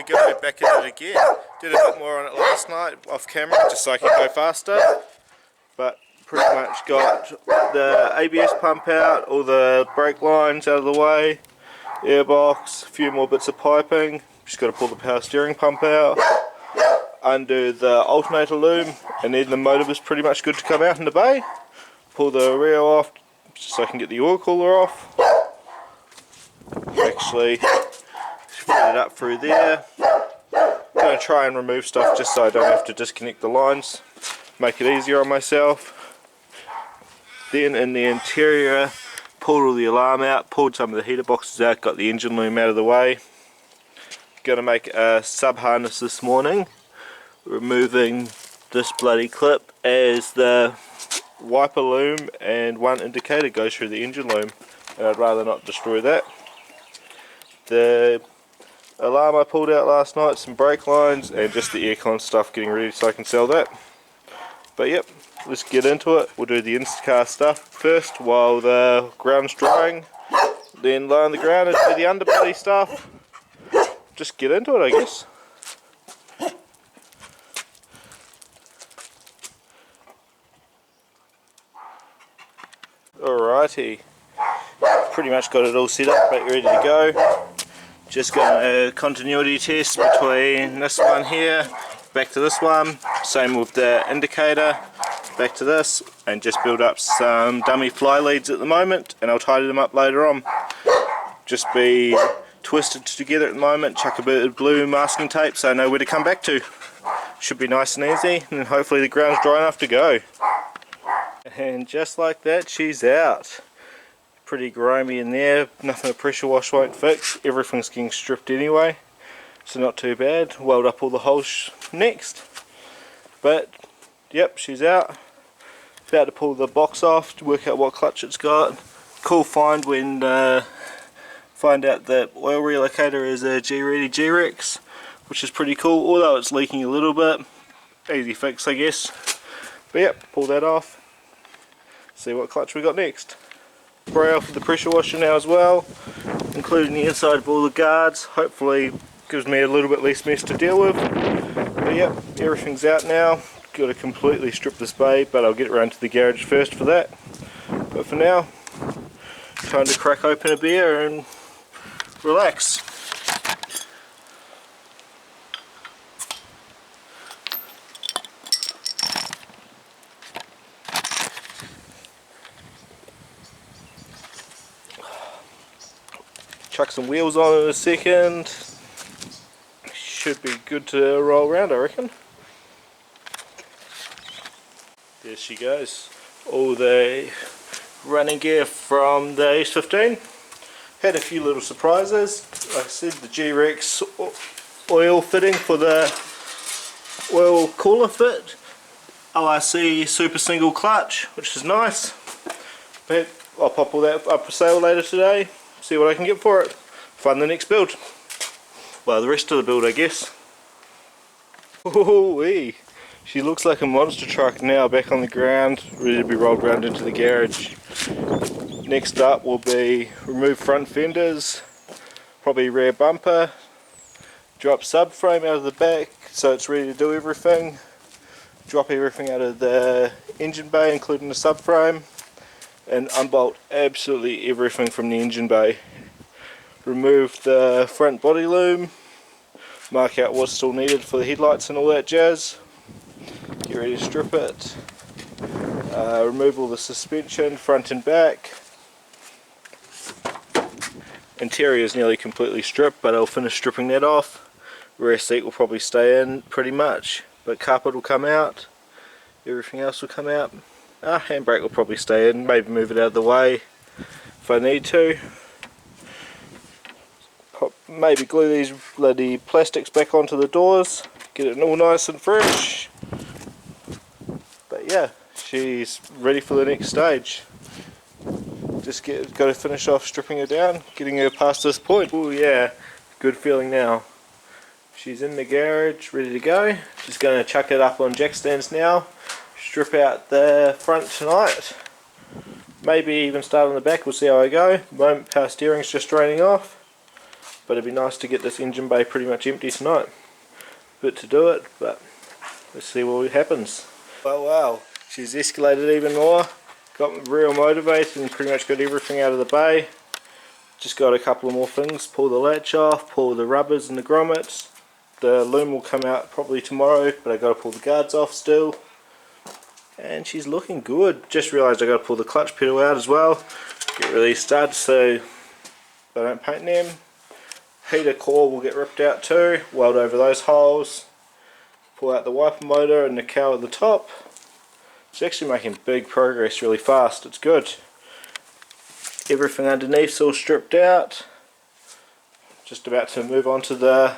we go, back at it again. Did a bit more on it last night off camera just so I could go faster, but pretty much got the ABS pump out, all the brake lines out of the way, airbox, a few more bits of piping. Just got to pull the power steering pump out, undo the alternator loom, and then the motor was pretty much good to come out in the bay. Pull the rear off just so I can get the oil cooler off. Actually fit it up through there. Going to try and remove stuff just so I don't have to disconnect the lines, make it easier on myself. Then in the interior, pulled all the alarm out, pulled some of the heater boxes out, got the engine loom out of the way. Going to make a sub harness this morning, removing this bloody clip as the wiper loom and one indicator goes through the engine loom, and I'd rather not destroy that. The alarm I pulled out last night, some brake lines, and just the aircon stuff getting ready so I can sell that. But yep, let's get into it. We'll do the Instacar stuff first while the ground's drying, then lay on the ground and do the underbody stuff. Just get into it, I guess. Alrighty, pretty much got it all set up, but ready to go. Just got a continuity test between this one here, back to this one, same with the indicator, back to this, and just build up some dummy fly leads at the moment, and I'll tidy them up later on. Just be twisted together at the moment, chuck a bit of blue masking tape so I know where to come back to. Should be nice and easy, and hopefully the ground's dry enough to go. And just like that, she's out. Pretty grimy in there, nothing a pressure wash won't fix. Everything's getting stripped anyway, so not too bad. Weld up all the holes next. But yep, she's out. About to pull the box off to work out what clutch it's got. Cool find when find out that oil relocator is a G-Ready G-Rex, which is pretty cool, although it's leaking a little bit. Easy fix, I guess. But yep, pull that off. See what clutch we got next. Spray off with the pressure washer now as well, including the inside of all the guards. Hopefully gives me a little bit less mess to deal with. But yep, everything's out now. Got to completely strip this bay, but I'll get around to the garage first for that. But for now, time to crack open a beer and relax. Chuck some wheels on in a second. Should be good to roll around, I reckon. There she goes. All the running gear from the S15. Had a few little surprises. Like I said, the G-Rex oil fitting for the oil cooler fit. ORC super single clutch, which is nice. But I'll pop all that up for sale later today. See what I can get for it. Find the next build. Well, the rest of the build, I guess. Ooh-wee. She looks like a monster truck now, back on the ground, ready to be rolled around into the garage. Next up will be remove front fenders, probably rear bumper, drop subframe out of the back so it's ready to do everything, drop everything out of the engine bay including the subframe, and unbolt absolutely everything from the engine bay. Remove the front body loom, mark out what's still needed for the headlights and all that jazz, get ready to strip it, remove all the suspension front and back. Interior is nearly completely stripped, but I'll finish stripping that off. Rear seat will probably stay in pretty much, but carpet will come out, everything else will come out. Handbrake will probably stay in, maybe move it out of the way if I need to. Maybe glue these bloody plastics back onto the doors, get it all nice and fresh. But yeah, she's ready for the next stage. Just got to finish off stripping her down, getting her past this point. Oh yeah, good feeling now. She's in the garage, ready to go. Just going to chuck it up on jack stands now. Strip out the front tonight. Maybe even start on the back, we'll see how I go. At the moment, power steering's just draining off. but it'd be nice to get this engine bay pretty much empty tonight. Bit to do it, but let's see what happens. Well, wow, she's escalated even more. Got me real motivated and pretty much got everything out of the bay. Just got a couple of more things. Pull the latch off, pull the rubbers and the grommets. The loom will come out probably tomorrow, but I got to pull the guards off still. And she's looking good. Just realised I got to pull the clutch pedal out as well. Get release studs so I don't paint them. Heater core will get ripped out too. Weld over those holes. Pull out the wiper motor and the cowl at the top. It's actually making big progress really fast. It's good. Everything underneath's all stripped out. Just about to move on to the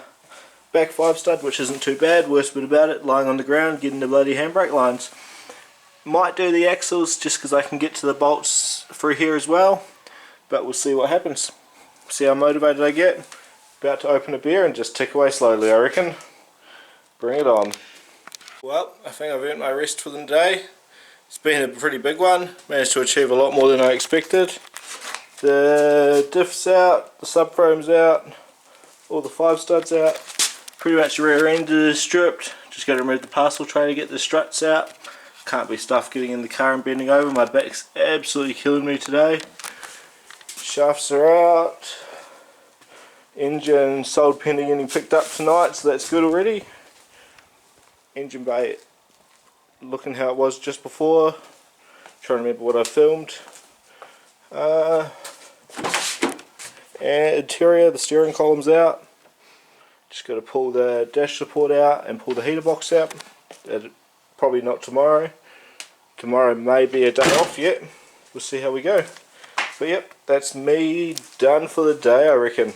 back 5 stud, which isn't too bad. Worst bit about it, lying on the ground getting the bloody handbrake lines. Might do the axles just because I can get to the bolts through here as well, but we'll see what happens. See how motivated I get. About to open a beer and just tick away slowly, I reckon. Bring it on. Well, I think I've earned my rest for the day. It's been a pretty big one. Managed to achieve a lot more than I expected. The diff's out, the subframes out, all the 5 studs out. Pretty much the rear end is stripped. Just got to remove the parcel tray to get the struts out. Can't be stuff getting in the car and bending over. My back's absolutely killing me today. Shafts are out. Engine sold pending getting picked up tonight, so that's good already. Engine bay looking how it was just before. Trying to remember what I filmed. And interior, the steering column's out. Just got to pull the dash support out and pull the heater box out. Probably not tomorrow. Tomorrow may be a day off yet. We'll see how we go. But yep, that's me done for the day, I reckon.